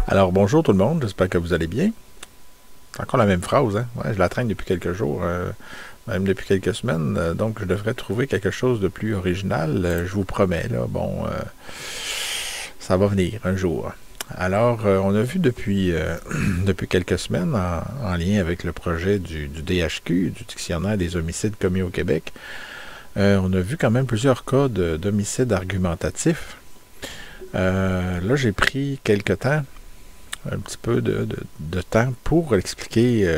Alors bonjour tout le monde, j'espère que vous allez bien. C'est encore la même phrase, hein? Ouais, je la traîne depuis quelques jours, même depuis quelques semaines, donc je devrais trouver quelque chose de plus original, je vous promets, là, bon, ça va venir un jour. Alors, on a vu depuis, depuis quelques semaines, en lien avec le projet du DHQ, du Dictionnaire des homicides commis au Québec, on a vu quand même plusieurs cas d'homicides argumentatifs. Là, j'ai pris quelques temps, un petit peu de temps pour expliquer,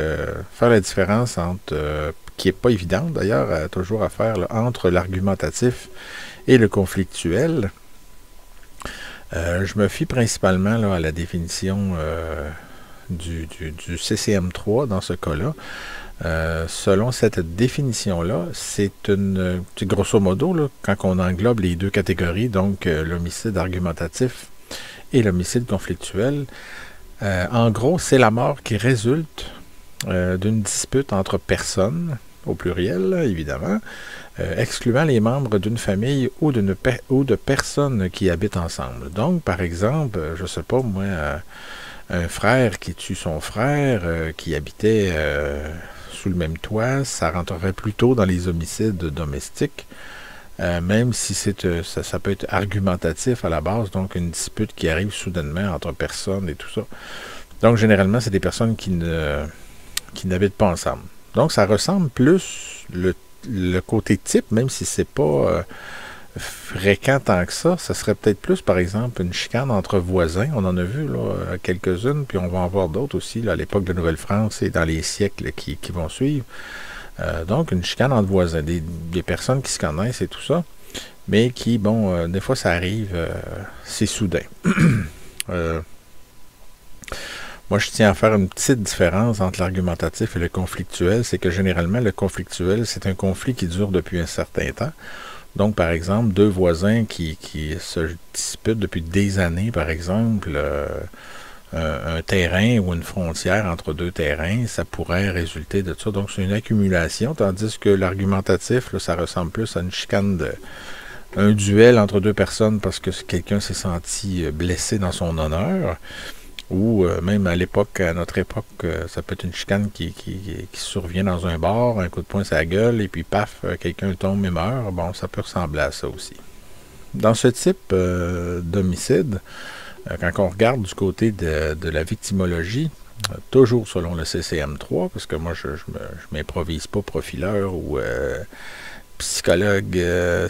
faire la différence entre, qui n'est pas évidente d'ailleurs, toujours à faire, là, entre l'argumentatif et le conflictuel. Je me fie principalement là, à la définition du CCM3 dans ce cas-là. Selon cette définition-là, c'est une, grosso modo, là, quand on englobe les deux catégories, donc l'homicide argumentatif et l'homicide conflictuel, en gros, c'est la mort qui résulte d'une dispute entre personnes, au pluriel, là, évidemment, excluant les membres d'une famille ou de personnes qui habitent ensemble. Donc, par exemple, je ne sais pas, moi, un frère qui tue son frère, qui habitait sous le même toit, ça rentrerait plutôt dans les homicides domestiques, même si ça peut être argumentatif à la base, donc une dispute qui arrive soudainement entre personnes et tout ça. Donc, généralement, c'est des personnes qui n'habitent pas ensemble. Donc, ça ressemble plus le côté type, même si c'est pas fréquent tant que ça serait peut-être plus, par exemple, une chicane entre voisins. On en a vu là, quelques-unes, puis on va en voir d'autres aussi là, à l'époque de Nouvelle-France et dans les siècles qui vont suivre. Donc, une chicane entre voisins, des personnes qui se connaissent et tout ça, mais qui, bon, des fois, ça arrive, c'est soudain. Moi, je tiens à faire une petite différence entre l'argumentatif et le conflictuel. C'est que généralement, le conflictuel, c'est un conflit qui dure depuis un certain temps. Donc, par exemple, deux voisins qui se disputent depuis des années, par exemple, un terrain ou une frontière entre deux terrains, ça pourrait résulter de ça. Donc, c'est une accumulation, tandis que l'argumentatif, là, ça ressemble plus à une chicane un duel entre deux personnes parce que quelqu'un s'est senti blessé dans son honneur. Ou même à l'époque, à notre époque, ça peut être une chicane qui survient dans un bar, un coup de poing sur la gueule, et puis paf, quelqu'un tombe et meurt. Bon, ça peut ressembler à ça aussi. Dans ce type d'homicide, quand on regarde du côté de la victimologie, toujours selon le CCM3, parce que moi, je m'improvise pas profileur ou psychologue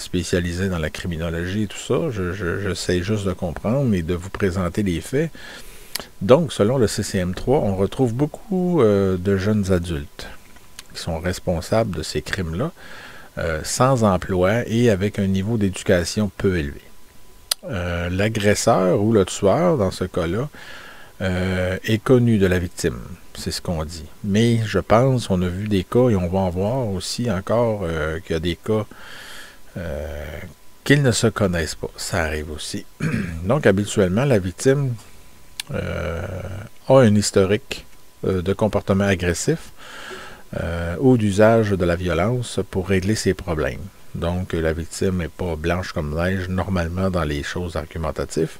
spécialisé dans la criminologie et tout ça, j'essaie juste de comprendre et de vous présenter les faits. Donc, selon le CCM3, on retrouve beaucoup de jeunes adultes qui sont responsables de ces crimes-là, sans emploi et avec un niveau d'éducation peu élevé. L'agresseur ou le tueur, dans ce cas-là, est connu de la victime, c'est ce qu'on dit. Mais je pense, on a vu des cas, et on va en voir aussi encore, qu'il y a des cas qu'ils ne se connaissent pas. Ça arrive aussi. Donc, habituellement, la victime a un historique de comportement agressif ou d'usage de la violence pour régler ses problèmes. Donc, la victime n'est pas blanche comme neige normalement dans les choses argumentatives.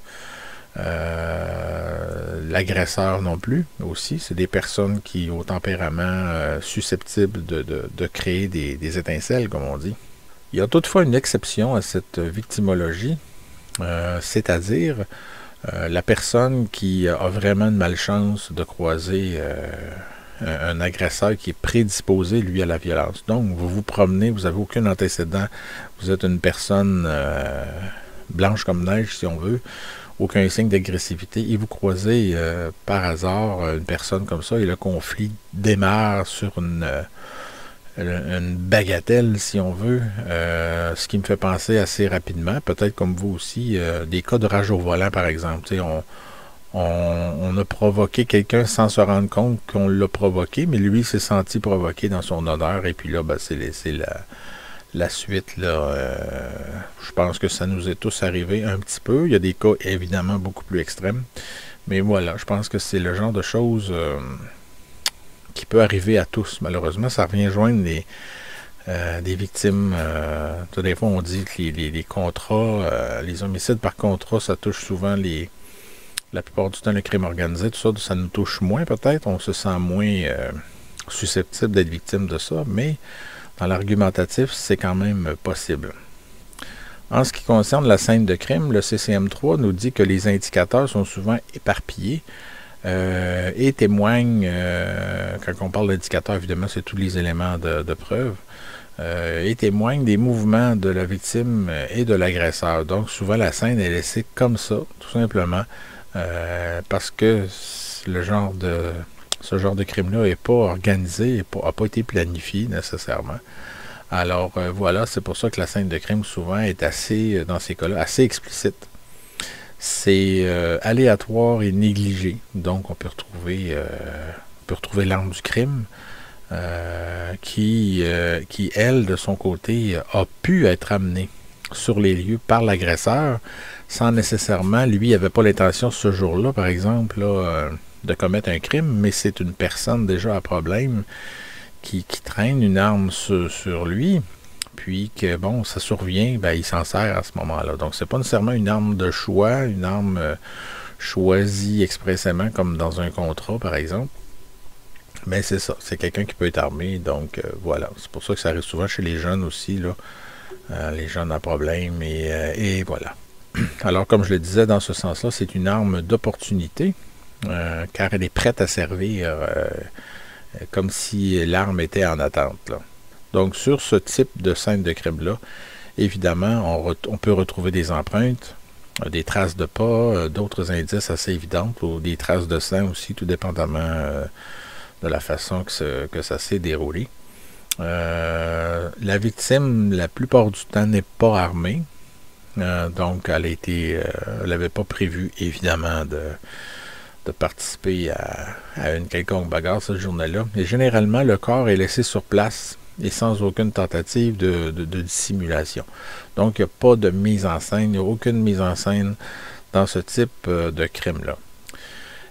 L'agresseur non plus aussi. C'est des personnes qui ont tempérament susceptible de créer des étincelles, comme on dit. Il y a toutefois une exception à cette victimologie, c'est-à-dire la personne qui a vraiment une malchance de croiser un agresseur qui est prédisposé, lui, à la violence. Donc, vous vous promenez, vous n'avez aucun antécédent, vous êtes une personne blanche comme neige, si on veut, aucun signe d'agressivité, et vous croisez par hasard une personne comme ça, et le conflit démarre sur une bagatelle, si on veut, ce qui me fait penser assez rapidement, peut-être comme vous aussi, des cas de rage au volant, par exemple. on a provoqué quelqu'un sans se rendre compte qu'on l'a provoqué, mais lui s'est senti provoqué dans son honneur, et puis là, ben, c'est la suite, là. Je pense que ça nous est tous arrivé un petit peu. Il y a des cas évidemment beaucoup plus extrêmes, mais voilà, je pense que c'est le genre de choses qui peut arriver à tous. Malheureusement, ça revient joindre des victimes. Des fois, on dit que les contrats, les homicides par contrat, ça touche souvent la plupart du temps le crime organisé, tout ça, ça nous touche moins peut-être. On se sent moins susceptible d'être victime de ça, mais dans l'argumentatif, c'est quand même possible. En ce qui concerne la scène de crime, le CCM3 nous dit que les indicateurs sont souvent éparpillés et témoignent, quand on parle d'indicateur, évidemment, c'est tous les éléments de preuve, et témoignent des mouvements de la victime et de l'agresseur. Donc, souvent, la scène est laissée comme ça, tout simplement, parce que ce genre de crime-là n'est pas organisé, n'a pas été planifié nécessairement. Alors voilà, c'est pour ça que la scène de crime souvent est assez, dans ces cas-là, assez explicite. C'est aléatoire et négligé. Donc on peut retrouver l'arme du crime qui, elle, de son côté, a pu être amenée sur les lieux par l'agresseur sans nécessairement, lui, il n'avait pas l'intention ce jour-là, par exemple, là, de commettre un crime, mais c'est une personne déjà à problème qui traîne une arme sur lui, puis que, bon, ça survient, ben, il s'en sert à ce moment-là. Donc, c'est pas nécessairement une arme de choix, une arme choisie expressément, comme dans un contrat, par exemple. Mais c'est ça, c'est quelqu'un qui peut être armé, donc voilà. C'est pour ça que ça arrive souvent chez les jeunes aussi, là, les jeunes à problème, et voilà. Alors, comme je le disais, dans ce sens-là, c'est une arme d'opportunité, car elle est prête à servir comme si l'arme était en attente, là. Donc, sur ce type de scène de crime-là, évidemment, on peut retrouver des empreintes, des traces de pas, d'autres indices assez évidents, ou des traces de sang aussi, tout dépendamment de la façon que ça s'est déroulé. La victime, la plupart du temps, n'est pas armée. Donc, elle n'avait pas prévu, évidemment, de participer à une quelconque bagarre cette journée-là. Et généralement, le corps est laissé sur place et sans aucune tentative de dissimulation. Donc, il n'y a pas de mise en scène, il n'y a aucune mise en scène dans ce type de crime-là.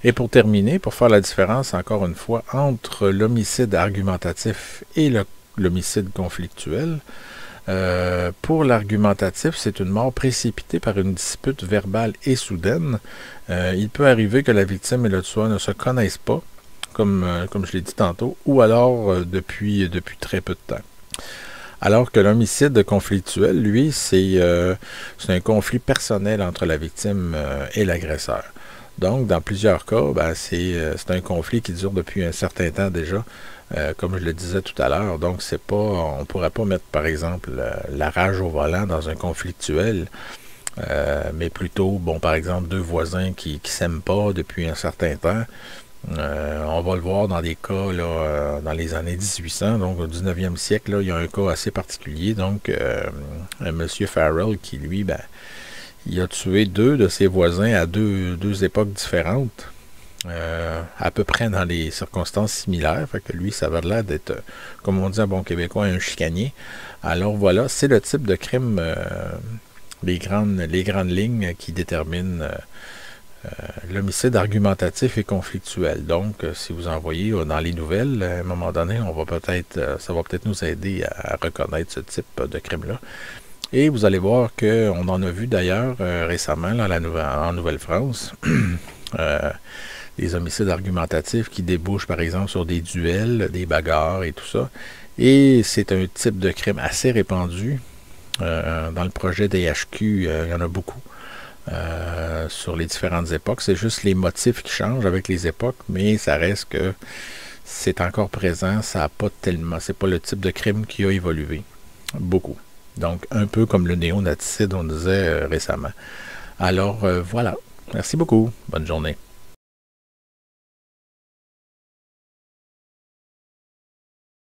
Et pour terminer, pour faire la différence, encore une fois, entre l'homicide argumentatif et l'homicide conflictuel, pour l'argumentatif, c'est une mort précipitée par une dispute verbale et soudaine. Il peut arriver que la victime et le tueur ne se connaissent pas, comme je l'ai dit tantôt, ou alors depuis très peu de temps. Alors que l'homicide conflictuel, lui, c'est un conflit personnel entre la victime et l'agresseur. Donc, dans plusieurs cas, ben, c'est un conflit qui dure depuis un certain temps déjà, comme je le disais tout à l'heure. Donc, on ne pourrait pas mettre, par exemple, la rage au volant dans un conflictuel, mais plutôt, bon, par exemple, deux voisins qui ne s'aiment pas depuis un certain temps. On va le voir dans des cas là, dans les années 1800, donc au 19e siècle, là, il y a un cas assez particulier. Donc, M. Farrell qui, lui, ben, il a tué deux de ses voisins à deux époques différentes, à peu près dans des circonstances similaires. Fait que lui, ça avait l'air d'être, comme on dit en bon québécois, un chicanier. Alors voilà, c'est le type de crime, les grandes lignes qui déterminent l'homicide argumentatif et conflictuel. Donc, si vous en voyez dans les nouvelles, à un moment donné, ça va peut-être nous aider à reconnaître ce type de crime-là. Et vous allez voir qu'on en a vu d'ailleurs récemment là, en Nouvelle-France, des homicides argumentatifs qui débouchent par exemple sur des duels, des bagarres et tout ça. Et c'est un type de crime assez répandu. Dans le projet DHQ, il y en a beaucoup. Sur les différentes époques. C'est juste les motifs qui changent avec les époques, mais ça reste que c'est encore présent, ça n'a pas tellement, c'est pas le type de crime qui a évolué beaucoup. Donc, un peu comme le néonaticide, on disait récemment. Alors, voilà. Merci beaucoup. Bonne journée.